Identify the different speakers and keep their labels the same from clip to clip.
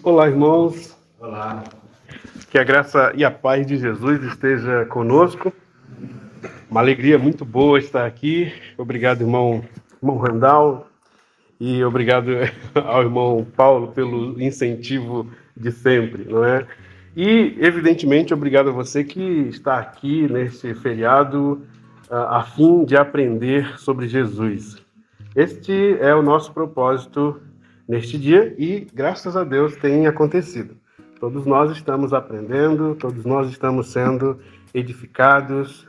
Speaker 1: Olá, irmãos.
Speaker 2: Olá.
Speaker 1: Que a graça e a paz de Jesus esteja conosco. Uma alegria muito boa estar aqui. Obrigado, irmão Randall, e obrigado ao irmão Paulo pelo incentivo de sempre, não é? E, evidentemente, obrigado a você que está aqui neste feriado a fim de aprender sobre Jesus. Este é o nosso propósito neste dia e, graças a Deus, tem acontecido. Todos nós estamos aprendendo, todos nós estamos sendo edificados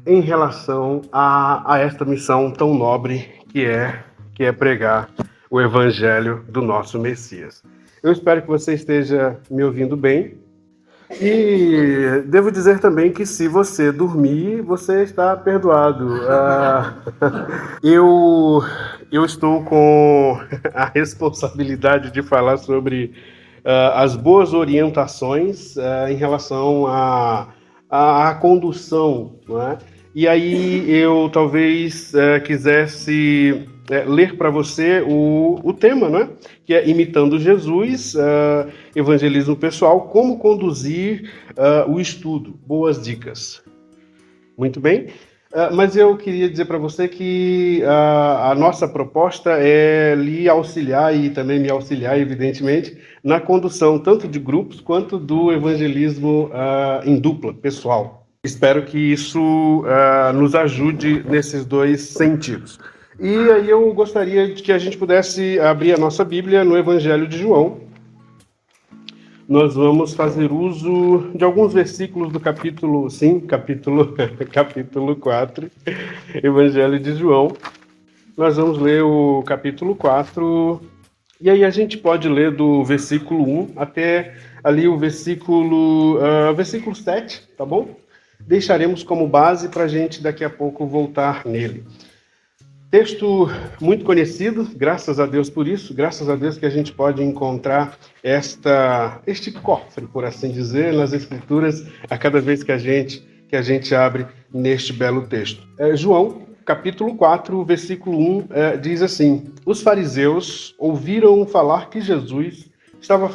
Speaker 1: em relação a esta missão tão nobre que é pregar o Evangelho do nosso Messias. Eu espero que você esteja me ouvindo bem. E devo dizer também que se você dormir, você está perdoado. Eu, eu estou com a responsabilidade de falar sobre as boas orientações em relação à condução, não é? E aí eu talvez quisesse ler para você o tema, né? Que é Imitando Jesus, Evangelismo Pessoal, como conduzir o estudo. Boas dicas. Muito bem. Mas eu queria dizer para você que a nossa proposta é lhe auxiliar e também me auxiliar, evidentemente, na condução tanto de grupos quanto do evangelismo em dupla, pessoal. Espero que isso nos ajude nesses dois sentidos. E aí eu gostaria de que a gente pudesse abrir a nossa Bíblia no Evangelho de João. Nós vamos fazer uso de alguns versículos do capítulo 4, Evangelho de João. Nós vamos ler o capítulo 4, e aí a gente pode ler do versículo 1 até ali o versículo 7, tá bom? Deixaremos como base para a gente daqui a pouco voltar nele. Texto muito conhecido, graças a Deus por isso, graças a Deus que a gente pode encontrar este cofre, por assim dizer, nas Escrituras, a cada vez que a gente abre neste belo texto. João, capítulo 4, versículo 1, diz assim: Os fariseus ouviram falar que Jesus estava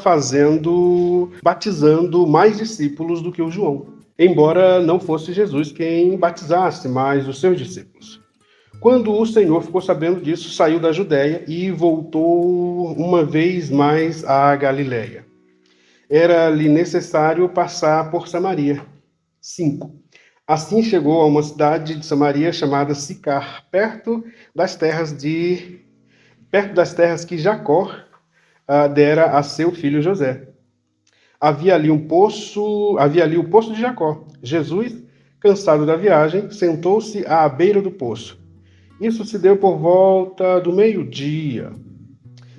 Speaker 1: batizando mais discípulos do que o João, embora não fosse Jesus quem batizasse, mas os seus discípulos. Quando o Senhor ficou sabendo disso, saiu da Judéia e voltou uma vez mais à Galiléia. Era-lhe necessário passar por Samaria. 5. Assim chegou a uma cidade de Samaria chamada Sicar, perto das terras que Jacó dera a seu filho José. Havia ali o poço de Jacó. Jesus, cansado da viagem, sentou-se à beira do poço. Isso se deu por volta do meio-dia.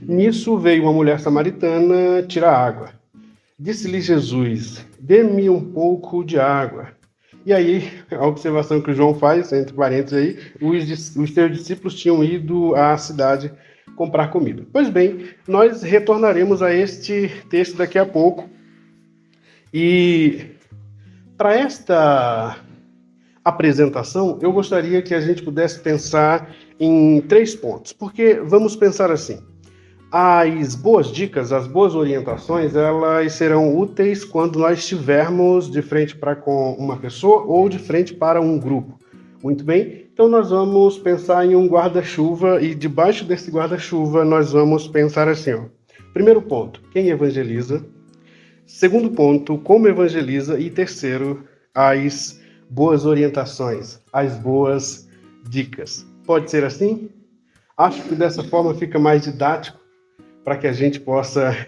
Speaker 1: Nisso veio uma mulher samaritana tirar água. Disse-lhe Jesus: Dê-me um pouco de água. E aí, a observação que o João faz, entre parênteses aí, os seus discípulos tinham ido à cidade comprar comida. Pois bem, nós retornaremos a este texto daqui a pouco. E para esta apresentação, eu gostaria que a gente pudesse pensar em 3 pontos, porque vamos pensar assim: as boas dicas, as boas orientações, elas serão úteis quando nós estivermos de frente para com uma pessoa ou de frente para um grupo. Muito bem? Então nós vamos pensar em um guarda-chuva e debaixo desse guarda-chuva nós vamos pensar assim, ó. Primeiro ponto, quem evangeliza? Segundo ponto, como evangeliza? E terceiro, as boas orientações, as boas dicas. Pode ser assim? Acho que dessa forma fica mais didático para que a gente possa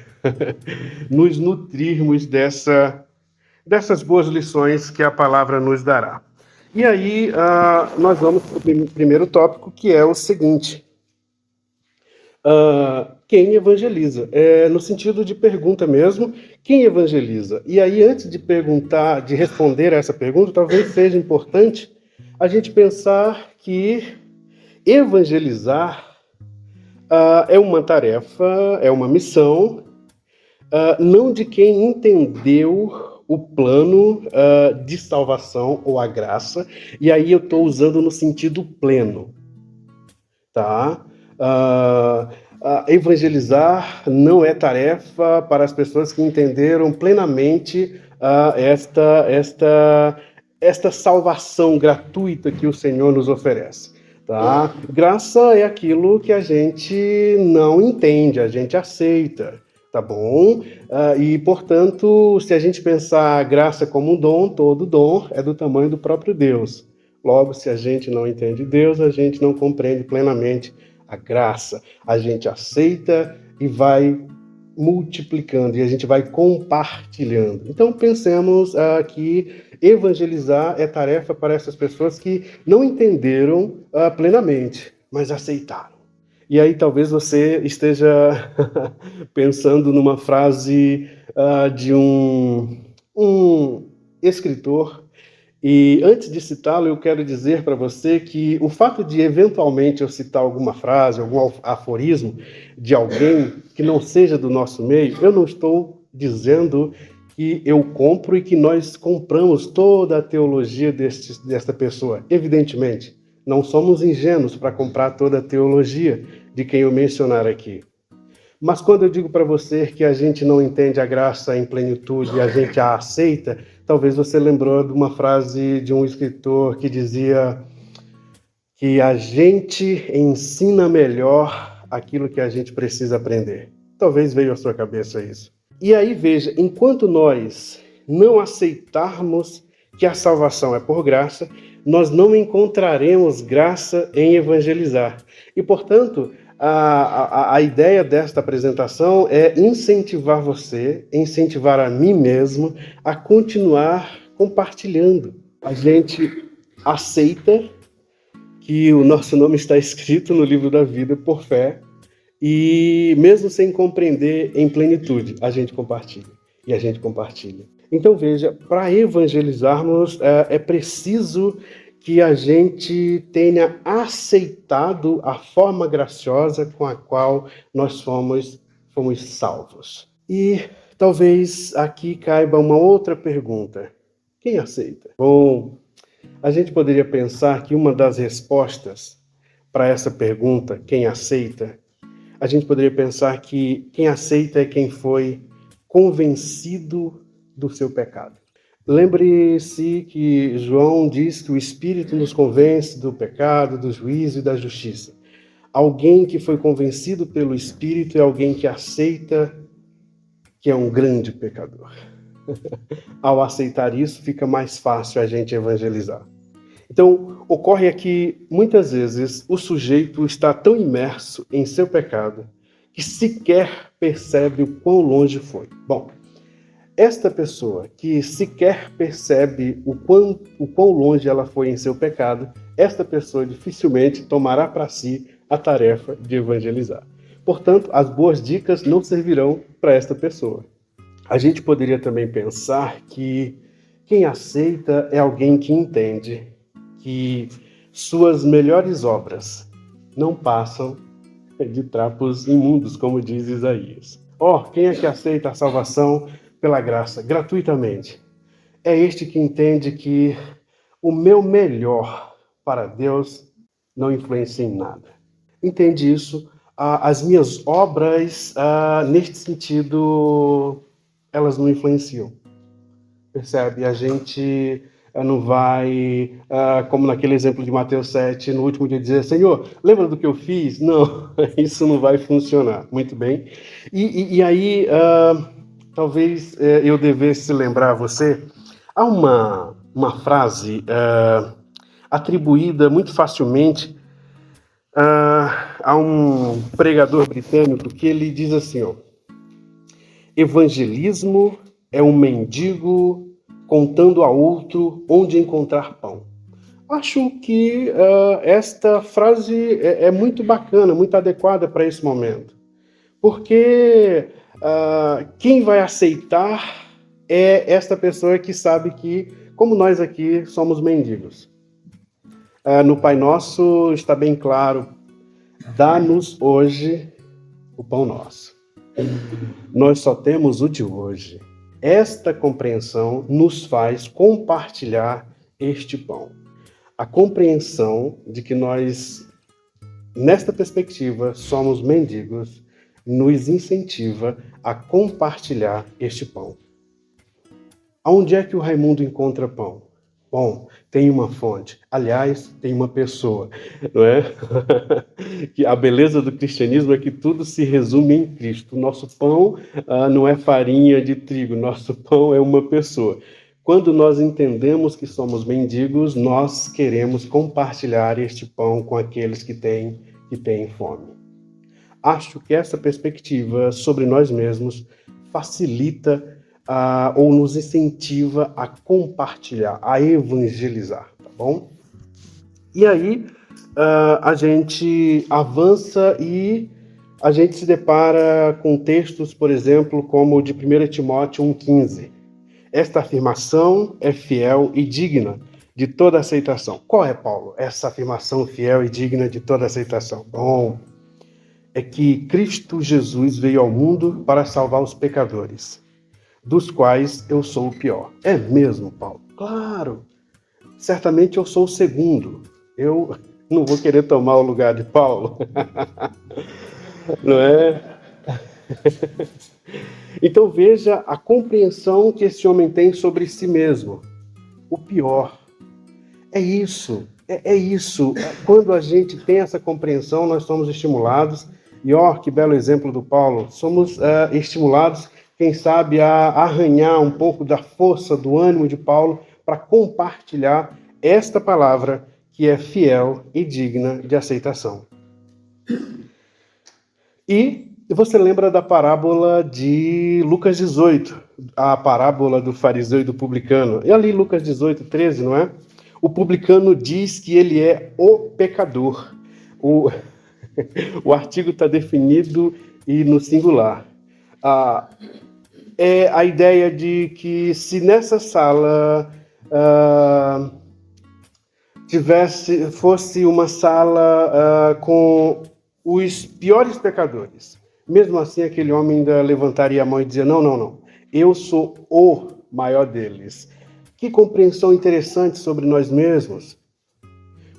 Speaker 1: nos nutrirmos dessas boas lições que a palavra nos dará. E aí, nós vamos para o primeiro tópico, que é o seguinte: quem evangeliza? No sentido de pergunta mesmo, quem evangeliza? E aí, antes de responder a essa pergunta, talvez seja importante a gente pensar que evangelizar é uma tarefa, é uma missão, não de quem entendeu o plano de salvação ou a graça, e aí eu estou usando no sentido pleno, tá? evangelizar não é tarefa para as pessoas que entenderam plenamente esta salvação gratuita que o Senhor nos oferece. Tá? Graça é aquilo que a gente não entende, a gente aceita, tá bom? E, portanto, se a gente pensar a graça como um dom, todo dom é do tamanho do próprio Deus. Logo, se a gente não entende Deus, a gente não compreende plenamente a graça. A gente aceita e vai multiplicando, e a gente vai compartilhando. Então, pensemos que evangelizar é tarefa para essas pessoas que não entenderam plenamente, mas aceitaram. E aí talvez você esteja pensando numa frase de um escritor. E antes de citá-lo, eu quero dizer para você que o fato de eventualmente eu citar alguma frase, algum aforismo de alguém que não seja do nosso meio, eu não estou dizendo que eu compro e que nós compramos toda a teologia desta pessoa. Evidentemente, não somos ingênuos para comprar toda a teologia de quem eu mencionar aqui. Mas quando eu digo para você que a gente não entende a graça em plenitude e a gente a aceita, talvez você lembrou de uma frase de um escritor que dizia que a gente ensina melhor aquilo que a gente precisa aprender. Talvez veio à sua cabeça isso. E aí veja, enquanto nós não aceitarmos que a salvação é por graça, nós não encontraremos graça em evangelizar. E, portanto, a ideia desta apresentação é incentivar você, incentivar a mim mesmo a continuar compartilhando. A gente aceita que o nosso nome está escrito no livro da vida por fé e mesmo sem compreender em plenitude, a gente compartilha e a gente compartilha. Então veja, para evangelizarmos é preciso que a gente tenha aceitado a forma graciosa com a qual nós fomos salvos. E talvez aqui caiba uma outra pergunta. Quem aceita? Bom, a gente poderia pensar que uma das respostas para essa pergunta, quem aceita, a gente poderia pensar que quem aceita é quem foi convencido do seu pecado. Lembre-se que João diz que o Espírito nos convence do pecado, do juízo e da justiça. Alguém que foi convencido pelo Espírito é alguém que aceita que é um grande pecador. Ao aceitar isso, fica mais fácil a gente evangelizar. Então, ocorre aqui, muitas vezes, o sujeito está tão imerso em seu pecado que sequer percebe o quão longe foi. Bom, esta pessoa que sequer percebe o quão longe ela foi em seu pecado, esta pessoa dificilmente tomará para si a tarefa de evangelizar. Portanto, as boas dicas não servirão para esta pessoa. A gente poderia também pensar que quem aceita é alguém que entende que suas melhores obras não passam de trapos imundos, como diz Isaías. Quem é que aceita a salvação pela graça, gratuitamente? É este que entende que o meu melhor para Deus não influencia em nada. Entende isso? As minhas obras, neste sentido, elas não influenciam. Percebe? A gente não vai, como naquele exemplo de Mateus 7, no último dia dizer, Senhor, lembra do que eu fiz? Não, isso não vai funcionar. Muito bem. E aí, talvez eu devesse lembrar a você, há uma frase atribuída muito facilmente a um pregador britânico que ele diz assim, evangelismo é um mendigo contando a outro onde encontrar pão. Acho que esta frase é muito bacana, muito adequada para esse momento. Porque quem vai aceitar é esta pessoa que sabe que, como nós aqui, somos mendigos. No Pai Nosso está bem claro, dá-nos hoje o pão nosso. Nós só temos o de hoje. Esta compreensão nos faz compartilhar este pão. A compreensão de que nós nesta perspectiva, somos mendigos, nos incentiva a compartilhar este pão. Aonde é que o Raimundo encontra pão? Bom, tem uma fonte. Aliás, tem uma pessoa, não é? Que a beleza do cristianismo é que tudo se resume em Cristo. Nosso pão não é farinha de trigo, nosso pão é uma pessoa. Quando nós entendemos que somos mendigos, nós queremos compartilhar este pão com aqueles que têm fome. Acho que essa perspectiva sobre nós mesmos facilita ou nos incentiva a compartilhar, a evangelizar, tá bom? E aí a gente avança e a gente se depara com textos, por exemplo, como o de 1 Timóteo 1,15. Esta afirmação é fiel e digna de toda aceitação. Qual é, Paulo, essa afirmação fiel e digna de toda aceitação? Bom, é que Cristo Jesus veio ao mundo para salvar os pecadores, dos quais eu sou o pior. É mesmo, Paulo? Claro! Certamente eu sou o segundo. Eu não vou querer tomar o lugar de Paulo. Não é? Então veja a compreensão que esse homem tem sobre si mesmo. O pior. É isso. É isso. Quando a gente tem essa compreensão, nós somos estimulados. E que belo exemplo do Paulo. Somos estimulados, quem sabe, a arranhar um pouco da força, do ânimo de Paulo para compartilhar esta palavra que é fiel e digna de aceitação. E você lembra da parábola de Lucas 18, a parábola do fariseu e do publicano. E ali Lucas 18, 13, não é? O publicano diz que ele é o pecador. O artigo está definido e no singular. É a ideia de que se nessa sala fosse uma sala com os piores pecadores, mesmo assim aquele homem ainda levantaria a mão e dizia, não, eu sou o maior deles. Que compreensão interessante sobre nós mesmos.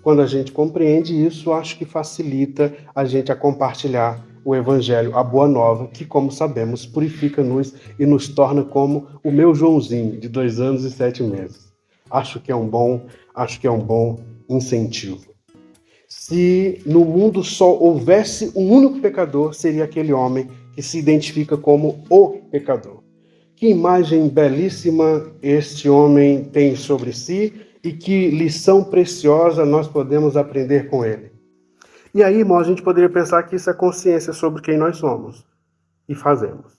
Speaker 1: Quando a gente compreende isso, acho que facilita a gente a compartilhar o Evangelho, a Boa Nova, que, como sabemos, purifica-nos e nos torna como o meu Joãozinho, de 2 anos e 7 meses. Acho que é um bom incentivo. Se no mundo só houvesse um único pecador, seria aquele homem que se identifica como o pecador. Que imagem belíssima este homem tem sobre si e que lição preciosa nós podemos aprender com ele. E aí, irmão, a gente poderia pensar que isso é consciência sobre quem nós somos e fazemos.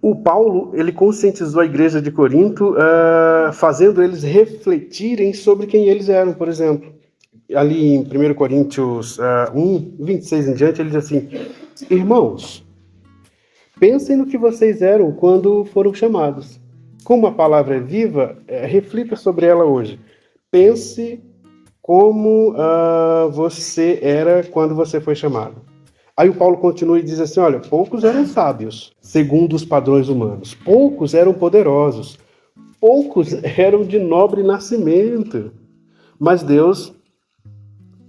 Speaker 1: O Paulo, ele conscientizou a igreja de Corinto, fazendo eles refletirem sobre quem eles eram, por exemplo. Ali em 1 Coríntios 1, 26 em diante, ele diz assim, irmãos, pensem no que vocês eram quando foram chamados. Como a palavra é viva, reflita sobre ela hoje. Pense como você era quando você foi chamado. Aí o Paulo continua e diz assim, olha, poucos eram sábios, segundo os padrões humanos. Poucos eram poderosos. Poucos eram de nobre nascimento. Mas Deus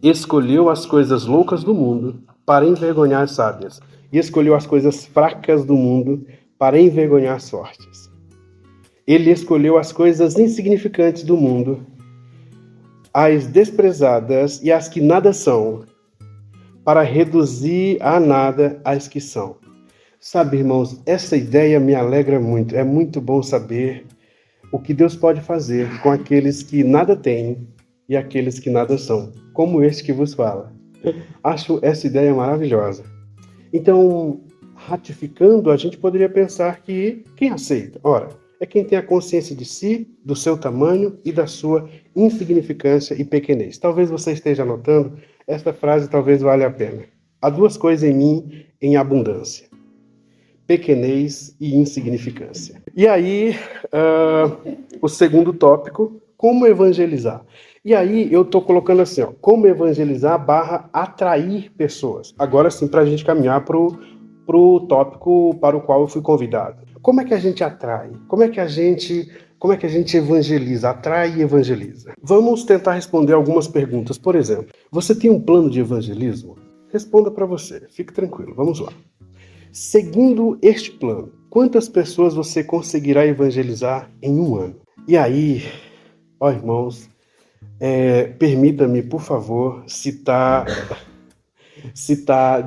Speaker 1: escolheu as coisas loucas do mundo para envergonhar as sábias. E escolheu as coisas fracas do mundo para envergonhar as fortes. Ele escolheu as coisas insignificantes do mundo, as desprezadas e as que nada são, para reduzir a nada as que são. Sabe, irmãos, essa ideia me alegra muito. É muito bom saber o que Deus pode fazer com aqueles que nada têm e aqueles que nada são, como este que vos fala. Acho essa ideia maravilhosa. Então, ratificando, a gente poderia pensar que quem aceita? Ora, é quem tem a consciência de si, do seu tamanho e da sua insignificância e pequenez. Talvez você esteja anotando, esta frase talvez valha a pena. Há 2 coisas em mim em abundância: pequenez e insignificância. E aí, o segundo tópico, como evangelizar. E aí eu estou colocando assim, como evangelizar / atrair pessoas. Agora sim, para a gente caminhar para o tópico para o qual eu fui convidado. Como é que a gente atrai? Como é que a gente Como é que a gente evangeliza, atrai e evangeliza? Vamos tentar responder algumas perguntas. Por exemplo, você tem um plano de evangelismo? Responda para você, fique tranquilo, vamos lá. Seguindo este plano, quantas pessoas você conseguirá evangelizar em um ano? E aí, ó irmãos, permita-me, por favor, citar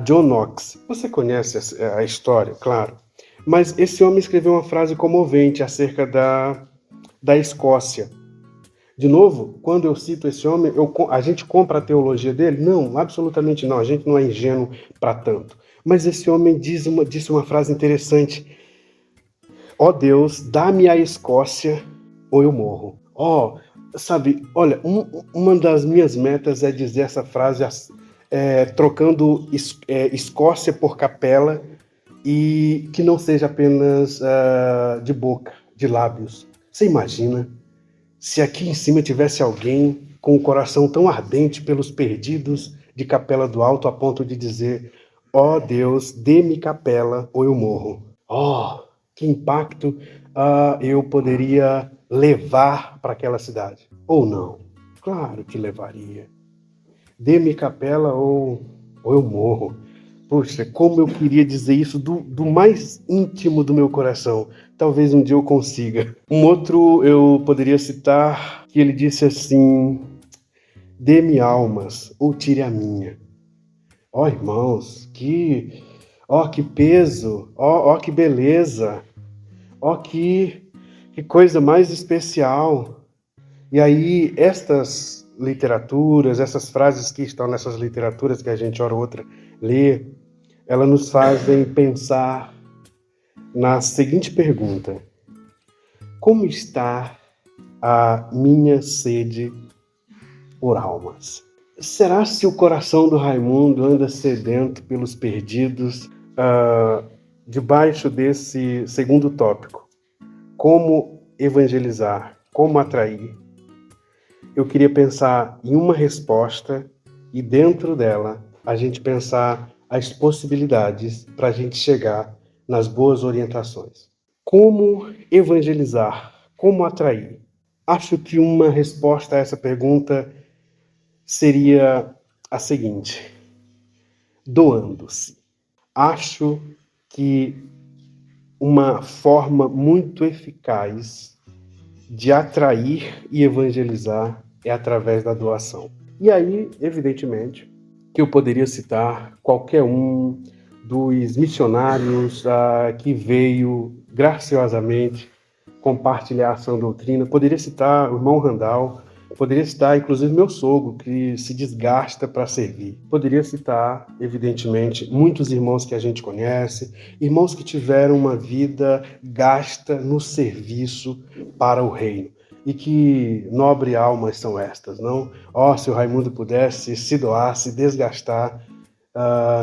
Speaker 1: John Knox. Você conhece a história, claro. Mas esse homem escreveu uma frase comovente acerca da Escócia. De novo, quando eu cito esse homem, a gente compra a teologia dele? Não, absolutamente não. A gente não é ingênuo para tanto. Mas esse homem disse uma frase interessante. Ó Deus, dá-me a Escócia ou eu morro. Sabe, olha, uma das minhas metas é dizer essa frase trocando Escócia por capela e que não seja apenas de boca, de lábios. Você imagina se aqui em cima tivesse alguém com o coração tão ardente pelos perdidos de Capela do Alto a ponto de dizer: ó Deus, dê-me capela ou eu morro. Que impacto eu poderia levar para aquela cidade. Ou não? Claro que levaria. Dê-me capela ou eu morro. Puxa, como eu queria dizer isso do mais íntimo do meu coração. Talvez um dia eu consiga. Um outro eu poderia citar, que ele disse assim: dê-me almas ou tire a minha. Irmãos, que peso, que beleza, que coisa mais especial. E aí, estas literaturas, essas frases que estão nessas literaturas que a gente, hora ou outra, lê, elas nos fazem pensar na seguinte pergunta: como está a minha sede por almas? Será se o coração do Raimundo anda sedento pelos perdidos, debaixo desse segundo tópico? Como evangelizar? Como atrair? Eu queria pensar em uma resposta e dentro dela a gente pensar as possibilidades para a gente chegar nas boas orientações. Como evangelizar? Como atrair? Acho que uma resposta a essa pergunta seria a seguinte: doando-se. Acho que uma forma muito eficaz de atrair e evangelizar é através da doação. E aí, evidentemente, que eu poderia citar qualquer um dos missionários que veio graciosamente compartilhar a sã doutrina. Poderia citar o irmão Randall, poderia citar inclusive meu sogro, que se desgasta para servir. Poderia citar, evidentemente, muitos irmãos que a gente conhece, irmãos que tiveram uma vida gasta no serviço para o reino. E que nobre almas são estas, não? Se o Raimundo pudesse se doar, se desgastar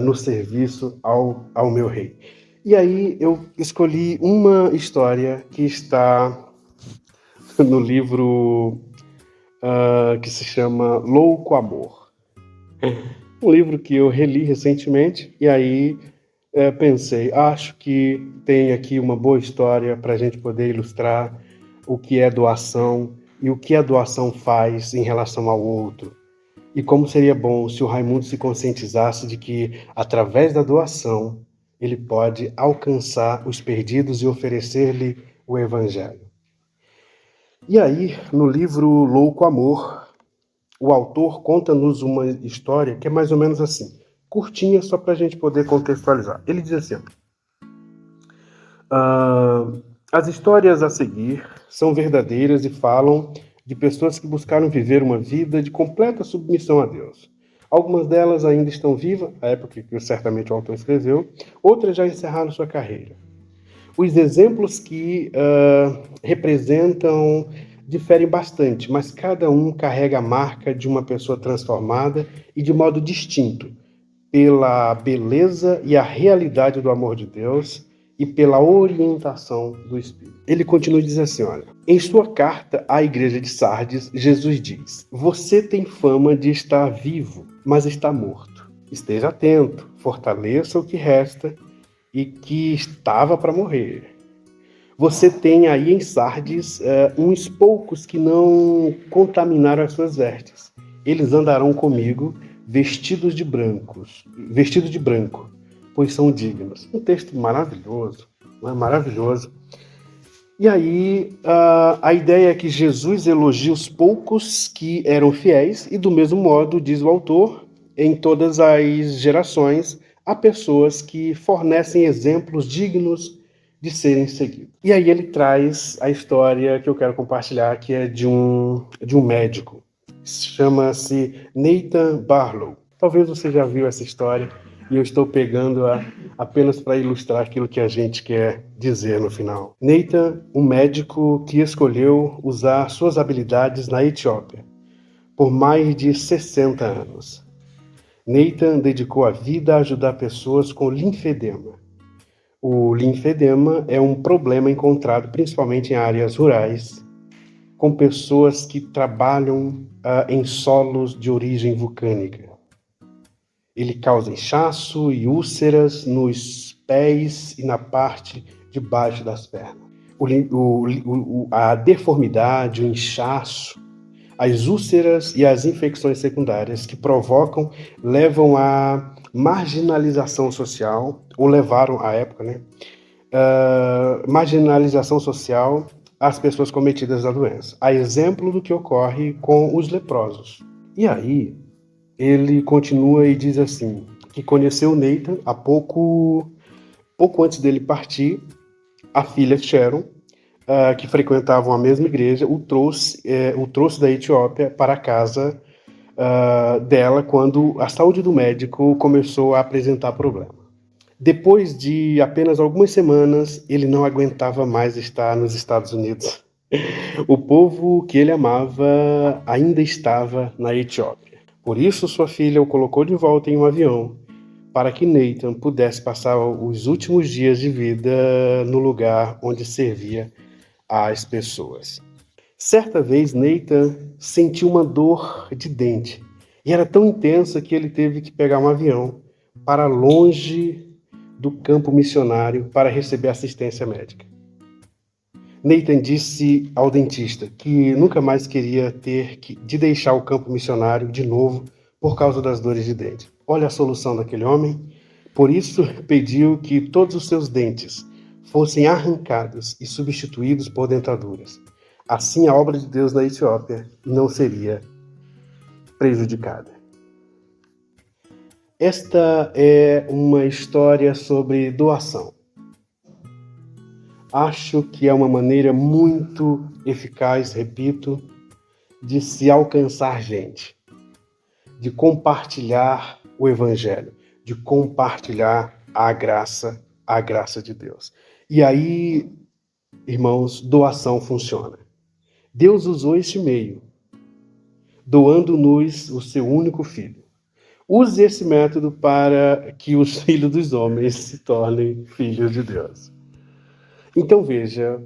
Speaker 1: no serviço ao meu rei. E aí eu escolhi uma história que está no livro que se chama Louco Amor. Um livro que eu reli recentemente e aí pensei, acho que tem aqui uma boa história para a gente poder ilustrar o que é doação e o que a doação faz em relação ao outro. E como seria bom se o Raimundo se conscientizasse de que, através da doação, ele pode alcançar os perdidos e oferecer-lhe o Evangelho. E aí, no livro Louco Amor, o autor conta-nos uma história que é mais ou menos assim, curtinha, só para a gente poder contextualizar. Ele diz assim: as histórias a seguir são verdadeiras e falam de pessoas que buscaram viver uma vida de completa submissão a Deus. Algumas delas ainda estão vivas, a época que certamente o autor escreveu, outras já encerraram sua carreira. Os exemplos que representam diferem bastante, mas cada um carrega a marca de uma pessoa transformada e de modo distinto, pela beleza e a realidade do amor de Deus e pela orientação do Espírito. Ele continua dizendo assim, olha, em sua carta à igreja de Sardes, Jesus diz: você tem fama de estar vivo, mas está morto. Esteja atento, fortaleça o que resta e que estava para morrer. você tem aí em Sardes uns poucos que não contaminaram as suas vestes. Eles andarão comigo vestidos de branco, pois são dignos. Um texto maravilhoso, não é? Maravilhoso. E aí, a ideia é que Jesus elogia os poucos que eram fiéis, e do mesmo modo, diz o autor, em todas as gerações, há pessoas que fornecem exemplos dignos de serem seguidos. E aí ele traz a história que eu quero compartilhar, que é de um médico. Chama-se Nathan Barlow. Talvez você já viu essa história, e eu estou pegando-a apenas para ilustrar aquilo que a gente quer dizer no final. Nathan, um médico que escolheu usar suas habilidades na Etiópia por mais de 60 anos. Nathan dedicou a vida a ajudar pessoas com linfedema. O linfedema é um problema encontrado principalmente em áreas rurais, com pessoas que trabalham em solos de origem vulcânica. Ele causa inchaço e úlceras nos pés e na parte de baixo das pernas. A deformidade, o inchaço, as úlceras e as infecções secundárias que provocam levam à marginalização social, ou levaram à época, né? Marginalização social às pessoas cometidas da doença. A exemplo do que ocorre com os leprosos. E aí, ele continua e diz assim, que conheceu Nathan há pouco antes dele partir, a filha Sharon, que frequentavam a mesma igreja, o trouxe da Etiópia para a casa dela quando a saúde do médico começou a apresentar problema. Depois de apenas algumas semanas, ele não aguentava mais estar nos Estados Unidos. O povo que ele amava ainda estava na Etiópia. Por isso, sua filha o colocou de volta em um avião para que Nathan pudesse passar os últimos dias de vida no lugar onde servia às pessoas. Certa vez, Nathan sentiu uma dor de dente e era tão intensa que ele teve que pegar um avião para longe do campo missionário para receber assistência médica. Nathan disse ao dentista que nunca mais queria ter de deixar o campo missionário de novo por causa das dores de dente. Olha a solução daquele homem. Por isso, pediu que todos os seus dentes fossem arrancados e substituídos por dentaduras. Assim, a obra de Deus na Etiópia não seria prejudicada. Esta é uma história sobre doação. Acho que é uma maneira muito eficaz, repito, de se alcançar gente, de compartilhar o Evangelho, de compartilhar a graça de Deus. E aí, irmãos, doação funciona. Deus usou este meio, doando-nos o seu único filho. Use esse método para que os filhos dos homens se tornem filhos de Deus. Então veja,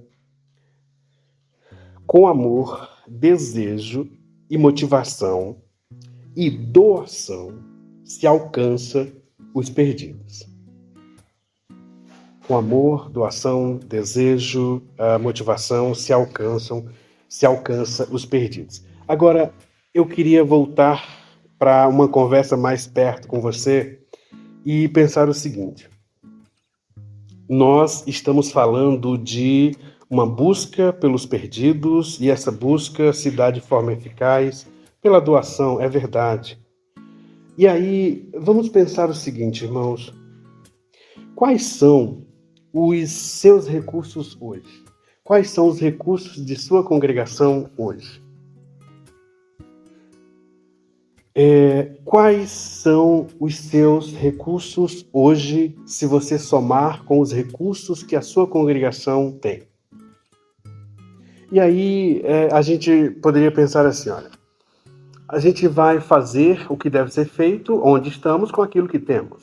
Speaker 1: com amor, desejo e motivação e doação se alcança os perdidos. Com amor, doação, desejo, motivação se alcança os perdidos. Agora, eu queria voltar para uma conversa mais perto com você e pensar o seguinte. Nós estamos falando de uma busca pelos perdidos e essa busca se dá de forma eficaz pela doação, é verdade. E aí, vamos pensar o seguinte, irmãos. Quais são os seus recursos hoje? Quais são os recursos de sua congregação hoje? Quais são os seus recursos hoje, se você somar com os recursos que a sua congregação tem? E aí a gente poderia pensar assim, olha, a gente vai fazer o que deve ser feito onde estamos com aquilo que temos.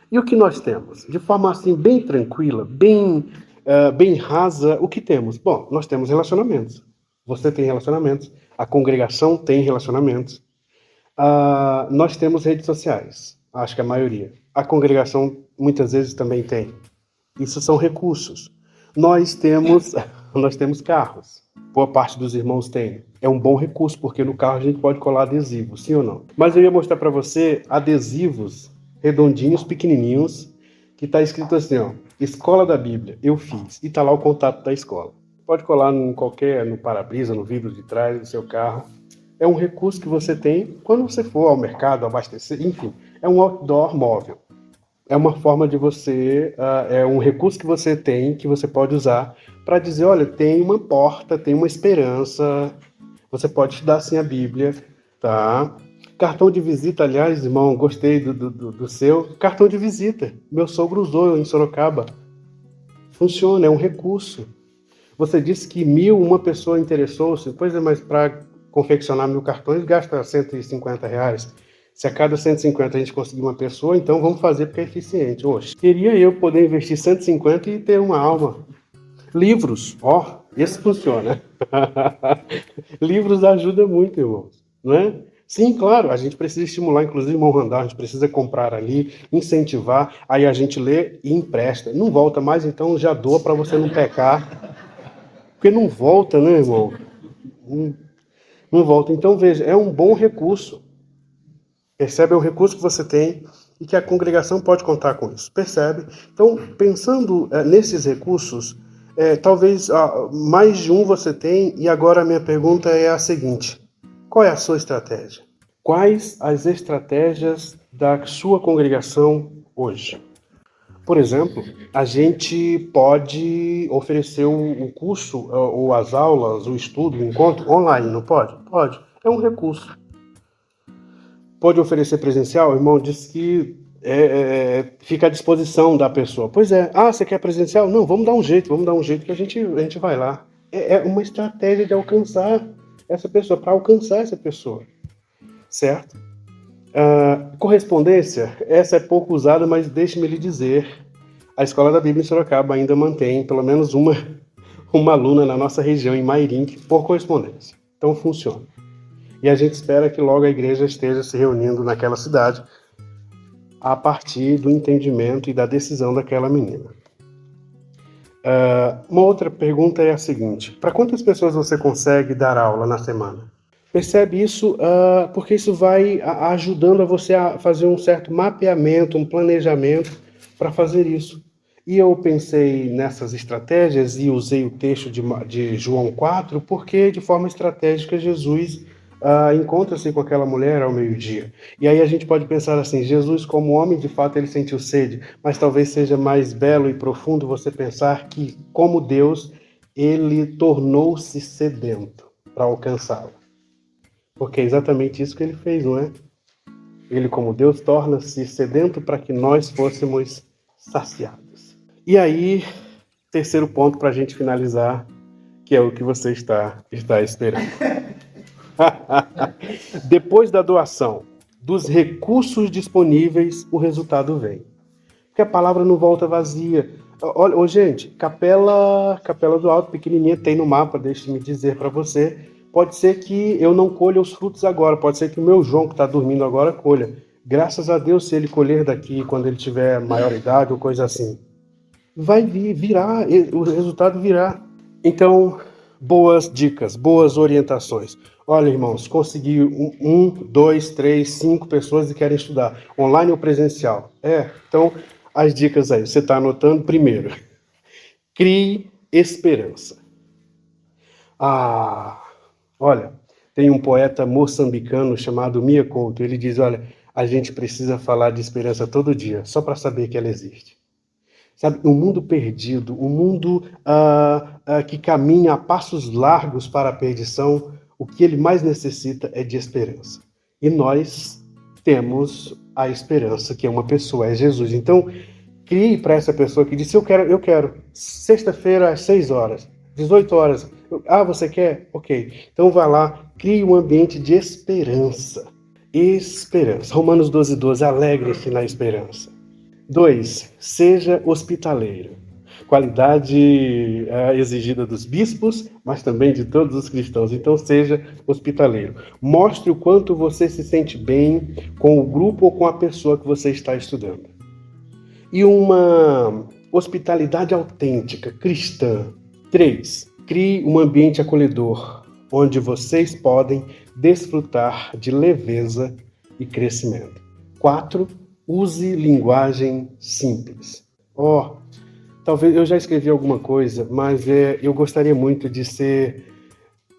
Speaker 1: E o que nós temos? De forma assim bem tranquila, bem rasa, o que temos? Bom, nós temos relacionamentos. Você tem relacionamentos, a congregação tem relacionamentos. Nós temos redes sociais, acho que a maioria. A congregação muitas vezes também tem. Isso são recursos. Nós temos carros. Boa parte dos irmãos tem. É um bom recurso, porque no carro a gente pode colar adesivos, sim ou não? Mas eu ia mostrar para você adesivos redondinhos, pequenininhos, que está escrito assim, ó, Escola da Bíblia, eu fiz. E tá lá o contato da escola. Pode colar no para-brisa, no vidro de trás do seu carro. É um recurso que você tem quando você for ao mercado, abastecer, enfim. É um outdoor móvel. É uma forma de você, é um recurso que você tem, que você pode usar para dizer, olha, tem uma porta, tem uma esperança, você pode estudar assim a Bíblia, tá? Cartão de visita, aliás, irmão, gostei do seu. Cartão de visita, meu sogro usou em Sorocaba. Funciona, é um recurso. Você disse que uma pessoa interessou-se, pois é, mas para confeccionar 1.000 cartões gasta R$ 150. Se a cada 150 a gente conseguir uma pessoa, então vamos fazer porque é eficiente. Oxe, queria eu poder investir 150 e ter uma alma. Livros, ó, esse funciona. Livros ajuda muito, irmãos, não é? Sim, claro, a gente precisa estimular, inclusive, irmão Randall, a gente precisa comprar ali, incentivar, aí a gente lê e empresta. Não volta mais, então já doa para você não pecar. Porque não volta, né, irmão? Não volta. Então, veja, é um bom recurso. Percebe? É um recurso que você tem e que a congregação pode contar com isso. Percebe? Então, pensando nesses recursos, talvez mais de um você tem, e agora a minha pergunta é a seguinte: qual é a sua estratégia? Quais as estratégias da sua congregação hoje? Por exemplo, a gente pode oferecer o curso, ou as aulas, o estudo, o encontro online, não pode? Pode. É um recurso. Pode oferecer presencial? O irmão disse que fica à disposição da pessoa. Pois é. Ah, você quer presencial? Não, vamos dar um jeito que a gente vai lá. É uma estratégia de alcançar essa pessoa, para alcançar essa pessoa. Certo? Correspondência, essa é pouco usada, mas deixe-me lhe dizer, a Escola da Bíblia em Sorocaba ainda mantém pelo menos uma aluna na nossa região, em Mairim, por correspondência. Então funciona. E a gente espera que logo a igreja esteja se reunindo naquela cidade a partir do entendimento e da decisão daquela menina. Uma outra pergunta é a seguinte: para quantas pessoas você consegue dar aula na semana? Percebe isso? Porque isso vai ajudando a você a fazer um certo mapeamento, um planejamento para fazer isso. E eu pensei nessas estratégias e usei o texto de João 4, porque de forma estratégica Jesus encontra-se com aquela mulher ao meio-dia. E aí a gente pode pensar assim: Jesus, como homem, de fato ele sentiu sede, mas talvez seja mais belo e profundo você pensar que, como Deus, ele tornou-se sedento para alcançá-la. Porque é exatamente isso que ele fez, não é? Ele, como Deus, torna-se sedento para que nós fôssemos saciados. E aí, terceiro ponto para a gente finalizar, que é o que você está esperando. Depois da doação dos recursos disponíveis, o resultado vem. Porque a palavra não volta vazia. Olha, gente, Capela do Alto, pequenininha, tem no mapa, deixe-me dizer para você. Pode ser que eu não colha os frutos agora, pode ser que o meu João, que está dormindo agora, colha. Graças a Deus, se ele colher daqui, quando ele tiver maior idade ou coisa assim, vai virá, o resultado virá. Então, boas dicas, boas orientações. Olha, irmãos, consegui 2, 3, 5 pessoas que querem estudar, online ou presencial. Então, as dicas aí, você está anotando? Primeiro, crie esperança. Olha, tem um poeta moçambicano chamado Mia Couto. Ele diz, olha, a gente precisa falar de esperança todo dia, só para saber que ela existe. Sabe, um mundo perdido, um mundo que caminha a passos largos para a perdição, o que ele mais necessita é de esperança. E nós temos a esperança, que é uma pessoa, é Jesus. Então, crie para essa pessoa que disse, eu quero, sexta-feira às 6 horas, 18 horas. Você quer? Ok. Então vá lá, crie um ambiente de esperança. Esperança. Romanos 12:12, alegre-se na esperança. 2, seja hospitaleiro. Qualidade exigida dos bispos, mas também de todos os cristãos. Então seja hospitaleiro. Mostre o quanto você se sente bem com o grupo ou com a pessoa que você está estudando. E uma Hospitalidade autêntica, cristã. 3. Crie um ambiente acolhedor, onde vocês podem desfrutar de leveza e crescimento. 4. Use linguagem simples. Talvez eu já escrevi alguma coisa, mas eu gostaria muito de ser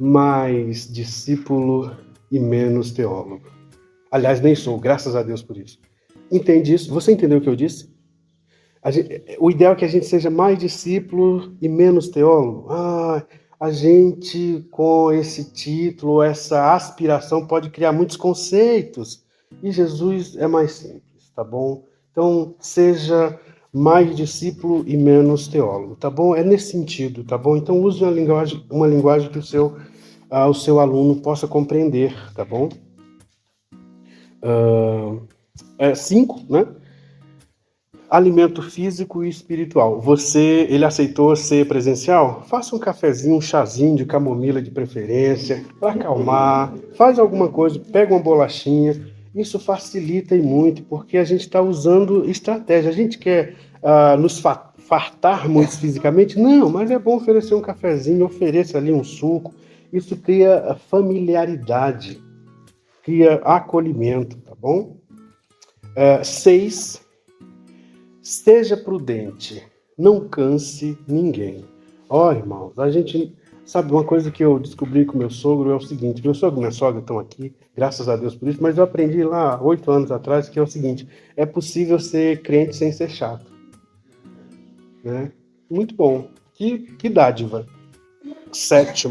Speaker 1: mais discípulo e menos teólogo. Aliás, nem sou, graças a Deus por isso. Entende isso? Você entendeu o que eu disse? O ideal é que a gente seja mais discípulo e menos teólogo. A gente, com esse título, essa aspiração, pode criar muitos conceitos. E Jesus é mais simples, tá bom? Então, seja mais discípulo e menos teólogo, tá bom? É nesse sentido, tá bom? Então, use uma linguagem que o seu aluno possa compreender, tá bom? 5, né? Alimento físico e espiritual. Ele aceitou ser presencial? Faça um cafezinho, um chazinho de camomila de preferência, para acalmar. Faz alguma coisa, pega uma bolachinha. Isso facilita e muito, porque a gente está usando estratégia. A gente quer nos fartar muito fisicamente? Não, mas é bom oferecer um cafezinho, ofereça ali um suco. Isso cria familiaridade, cria acolhimento, tá bom? 6. Seja prudente, não canse ninguém. Irmãos, a gente sabe uma coisa que eu descobri com meu sogro é o seguinte: meu sogro e minha sogra estão aqui, graças a Deus por isso, mas eu aprendi lá 8 anos atrás que é o seguinte: é possível ser crente sem ser chato, né? Muito bom, que dádiva. 7,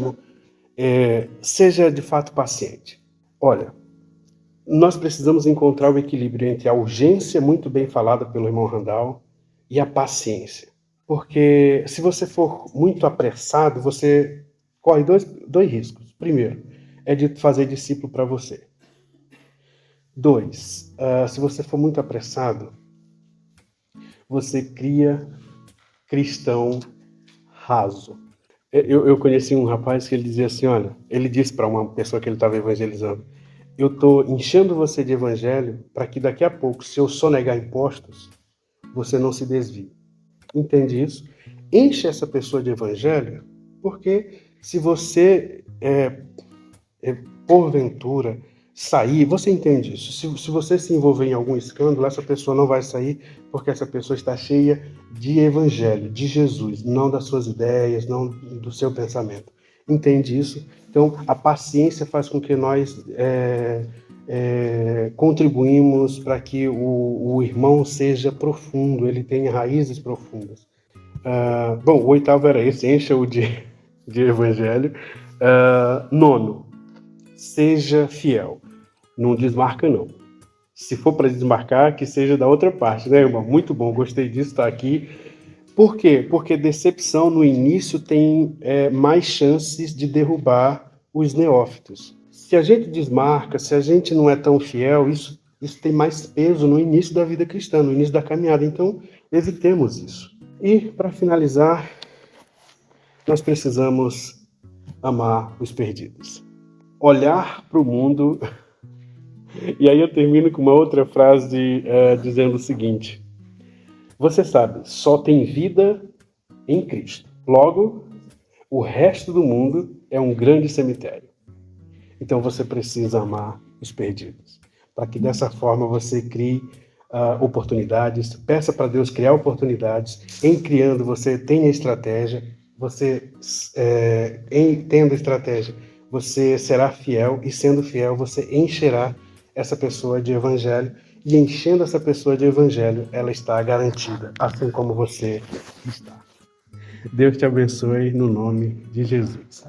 Speaker 1: seja de fato paciente. Olha, nós precisamos encontrar o equilíbrio entre a urgência, muito bem falada pelo irmão Randall, e a paciência. Porque se você for muito apressado, você corre dois riscos. Primeiro, é de fazer discípulo para você. 2, se você for muito apressado, você cria cristão raso. Eu conheci um rapaz que ele dizia assim, olha, ele disse para uma pessoa que ele estava evangelizando: eu estou enchendo você de evangelho para que daqui a pouco, se eu sonegar impostos, você não se desvie. Entende isso? Enche essa pessoa de evangelho, porque se você, porventura, sair, você entende isso. Se você se envolver em algum escândalo, essa pessoa não vai sair, porque essa pessoa está cheia de evangelho, de Jesus, não das suas ideias, não do seu pensamento. Entende isso? Então, a paciência faz com que nós contribuímos para que o irmão seja profundo, ele tenha raízes profundas. Bom, o 8º era esse: encha-o de evangelho. 9, seja fiel. Não desmarca, não. Se for para desmarcar, que seja da outra parte, né, irmão? Muito bom, gostei disso, tá aqui. Por quê? Porque decepção no início tem mais chances de derrubar os neófitos. Se a gente desmarca, se a gente não é tão fiel, isso tem mais peso no início da vida cristã, no início da caminhada. Então, evitemos isso. E, para finalizar, nós precisamos amar os perdidos. Olhar para o mundo... E aí eu termino com uma outra frase dizendo o seguinte: você sabe, só tem vida em Cristo. Logo, o resto do mundo é um grande cemitério. Então você precisa amar os perdidos, para que dessa forma você crie oportunidades. Peça para Deus criar oportunidades. Em criando, você tenha estratégia. Você, tendo estratégia, você será fiel, e sendo fiel, você encherá essa pessoa de evangelho, e enchendo essa pessoa de evangelho, ela está garantida, assim como você está. Deus te abençoe no nome de Jesus.